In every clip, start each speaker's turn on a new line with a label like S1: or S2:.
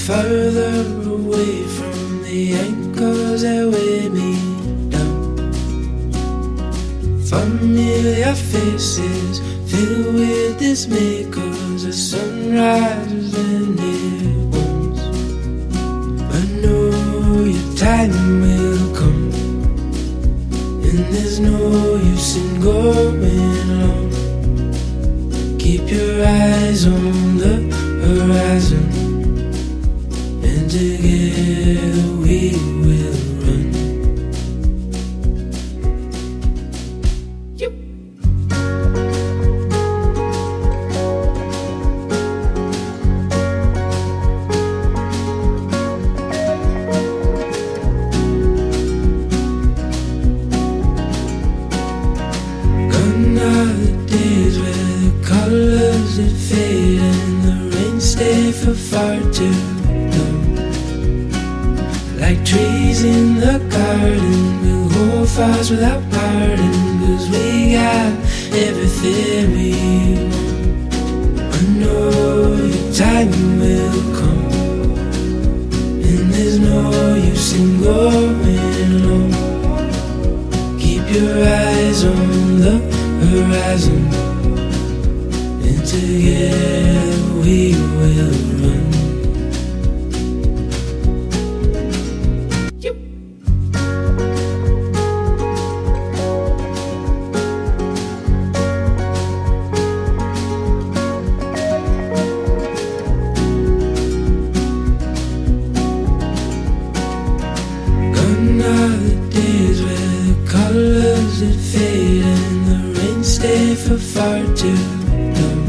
S1: further away from the anchors that weigh me down. Familiar faces filled with dismay, 'cause the sun rises when it wants. I know your time will come, and there's no use in going alone. Keep your eyes on the horizon, and together we will run. Gone are the days where the colors that fade and the rain stay for far too long. Like trees in the garden, we'll hold fast without parting, 'cause we got everything we want. I know your time will come, and there's no use in going alone. Keep your eyes on the horizon, and together we will run. Gone are the days where the colors that fade and the rain stay for far too long.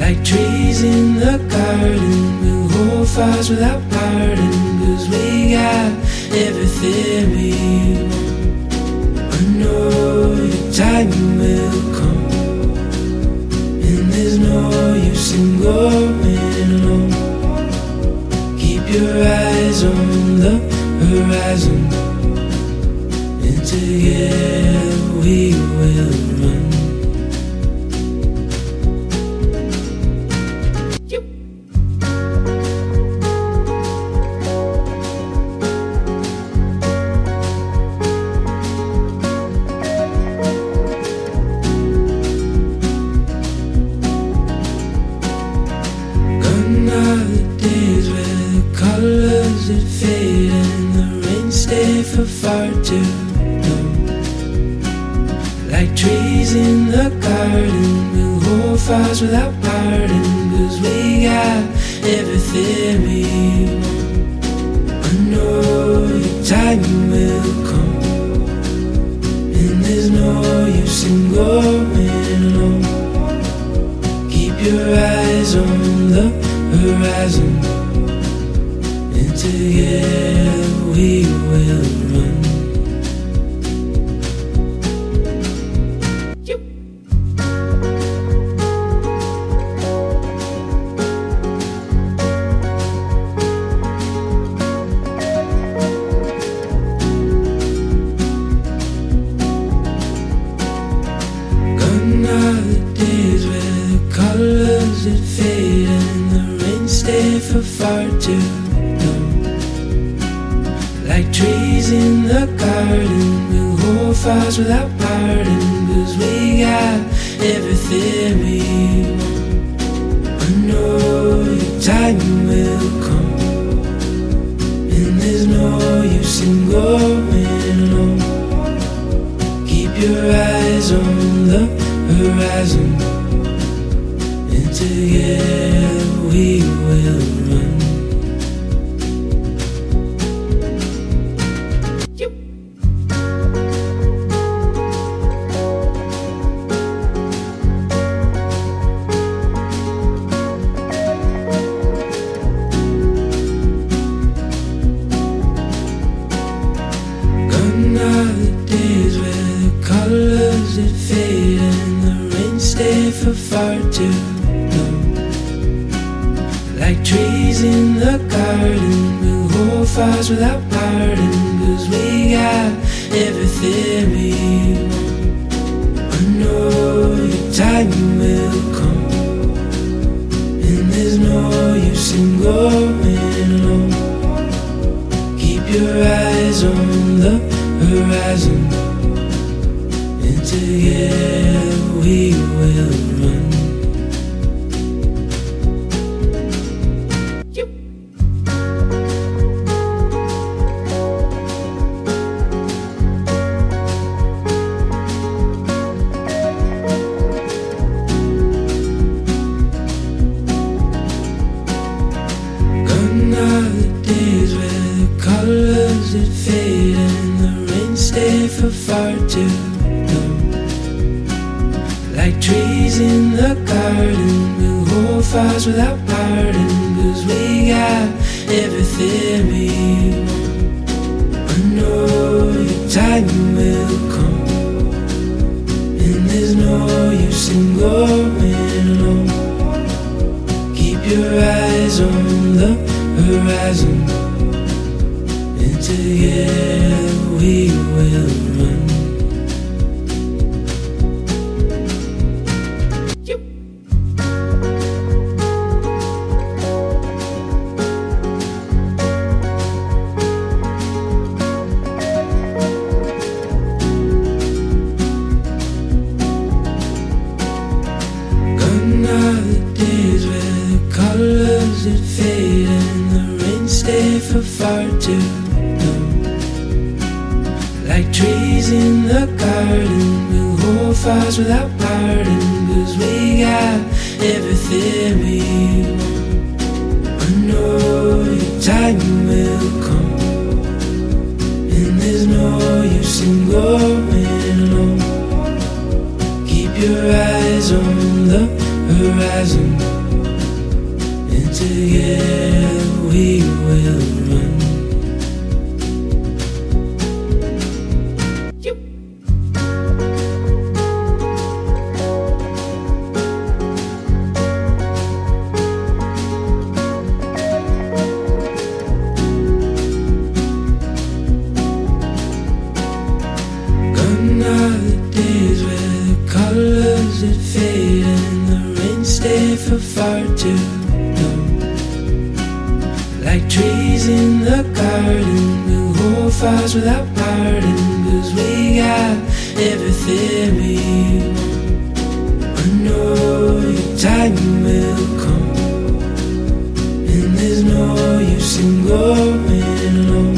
S1: Like trees in the garden, we'll hold fast without parting, 'cause we got everything we want. I know your time will come, and there's no use in going alone. Keep your eyes on the horizon, and together we will run. Gone are the days where the colors that fade and the rain stay for far too long. Like trees in the garden, we'll hold fast without parting, 'cause we got everything we want. I know your time will come, and there's no use in going alone. Keep your eyes on the horizon, and together we will run. Gone are the days where the colors that fade and the rain stay for far too long. Like trees in the garden, we'll hold fast without parting, 'cause we got everything we want. I know your time will come, and there's no use in going alone. Keep your eyes on the horizon, and together we will run. Gone are the days where the colors that fade and the rain stay for far too long. Like trees in the garden, we'll hold fast without parting, 'cause we got everything we want. I know your time will come, and there's no use sing going low. Keep your eyes on the horizon, and together we will run. For far too long. Like trees in the garden, we'll hold fires without pardon, 'cause we got everything we want. I know your time will come, and there's no use in going alone. Keep your eyes on the horizon, and together we will run. Gone are the days where the colors that fade and the rain stay for far too long. Like trees in the garden, we'll hold fires without pardon, 'cause we got everything we want. I know your time will come, and there's no use in going alone. Keep your eyes on the horizon, and together we will run. For far too long. Like trees in the garden, we'll hold fires without pardon, 'cause we got everything we want. I know your time will come, and there's no use in going alone.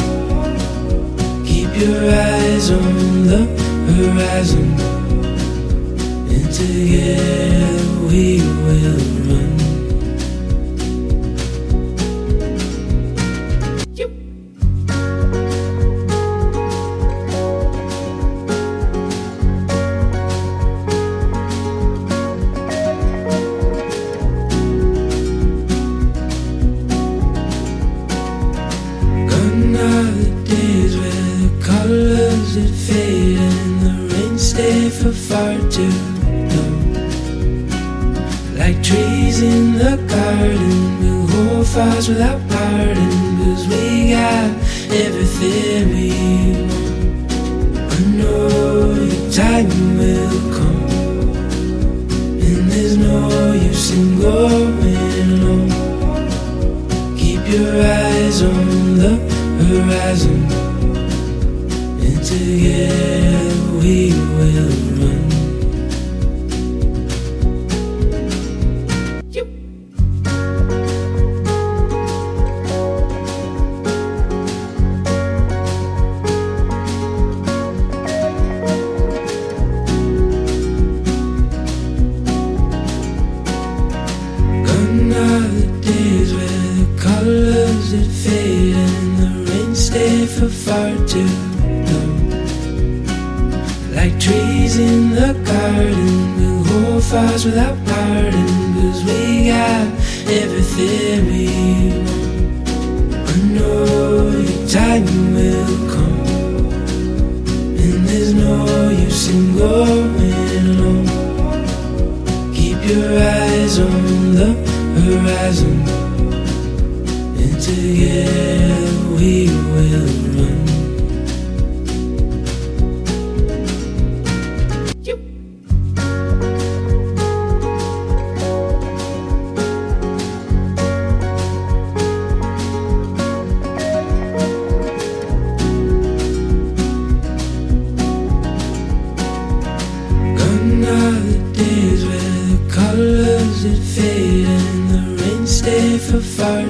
S1: Keep your eyes on the horizon, and together we will run. Gone are the days where the colors that fade and the rain stay for far too long. Like trees in the garden, we'll hold fires without pardon, 'cause we got everything we want. I know your time will come, and there's no use in going alone. Keep your eyes on the horizon, and together we will run. For far too long. Like trees in the garden, we'll hold fires without pardon, 'cause we got everything we want. I know your time will come, and there's no use in going alone. Keep your eyes on the horizon, and together we will run.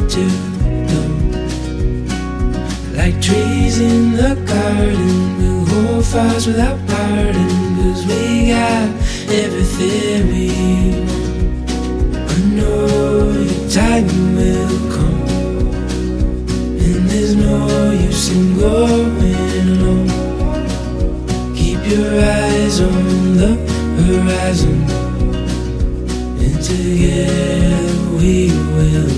S1: to know. Like trees in the garden, we'll hold fast without parting, 'cause we got everything we want. I know your time will come, and there's no use in going alone. Keep your eyes on the horizon, and together we will